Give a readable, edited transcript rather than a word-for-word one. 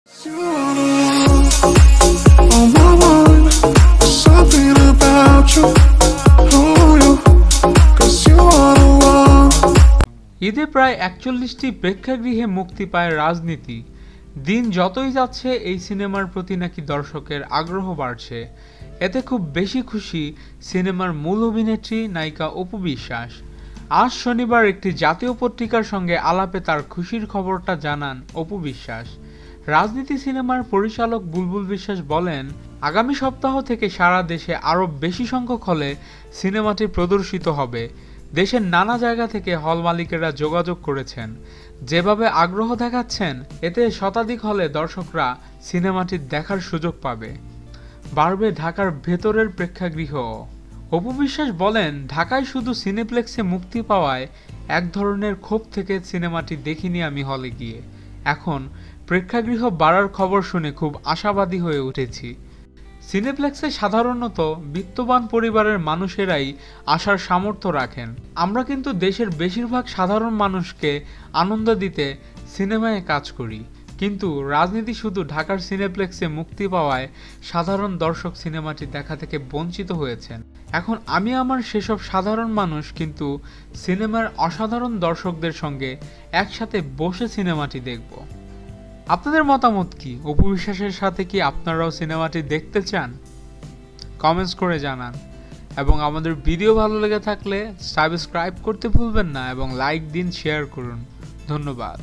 ঈদে প্রায় ৪১টি প্রেক্ষাগৃহে মুক্তি পায় রাজনীতি। দিন যতই যাচ্ছে এই সিনেমার প্রতি নাকি দর্শকের আগ্রহ বাড়ছে। এতে খুব বেশি খুশি সিনেমার মূল অভিনেত্রী নায়িকা অপু বিশ্বাস। আজ শনিবার একটি জাতীয় পত্রিকার সঙ্গে আলাপে তার খুশির খবরটা জানান অপু বিশ্বাস। রাজনীতি সিনেমার পরিচালক বুলবুল বিশ্বাস বলেন, আগামী সপ্তাহ থেকে সারা দেশে আরও বেশি সংখ্যক হলে সিনেমাটি প্রদর্শিত হবে। দেশের নানা জায়গা থেকে হল মালিকেরা যোগাযোগ করেছেন। যেভাবে আগ্রহ দেখাচ্ছেন এতে শতাধিক হলে দর্শকরা সিনেমাটি দেখার সুযোগ পাবে। বাড়বে ঢাকার ভেতরের প্রেক্ষাগৃহ। অপু বিশ্বাস বলেন, ঢাকায় শুধু সিনেপ্লেক্সে মুক্তি পাওয়ায় এক ধরনের ক্ষোভ থেকে সিনেমাটি দেখিনি আমি হলে গিয়ে। এখন প্রেক্ষাগৃহ বাড়ার খবর শুনে খুব আশাবাদী হয়ে উঠেছি। সিনেপ্লেক্সে সাধারণত বিত্তবান পরিবারের মানুষেরাই আসার সামর্থ্য রাখেন। আমরা কিন্তু দেশের বেশিরভাগ সাধারণ মানুষকে আনন্দ দিতে সিনেমায় কাজ করি, কিন্তু রাজনীতি শুধু ঢাকার সিনেপ্লেক্সে মুক্তি পাওয়ায় সাধারণ দর্শক সিনেমাটি দেখা থেকে বঞ্চিত হয়েছেন। এখন আমি আমার সেসব সাধারণ মানুষ কিন্তু সিনেমার অসাধারণ দর্শকদের সঙ্গে একসাথে বসে সিনেমাটি দেখব। আপনাদের মতামত কি? অপু বিশ্বাসের সাথে কি আপনারাও সিনেমাটি দেখতে চান? কমেন্টস করে জানান এবং আমাদের ভিডিও ভালো লেগে থাকলে সাবস্ক্রাইব করতে ভুলবেন না এবং লাইক দিন, শেয়ার করুন। ধন্যবাদ।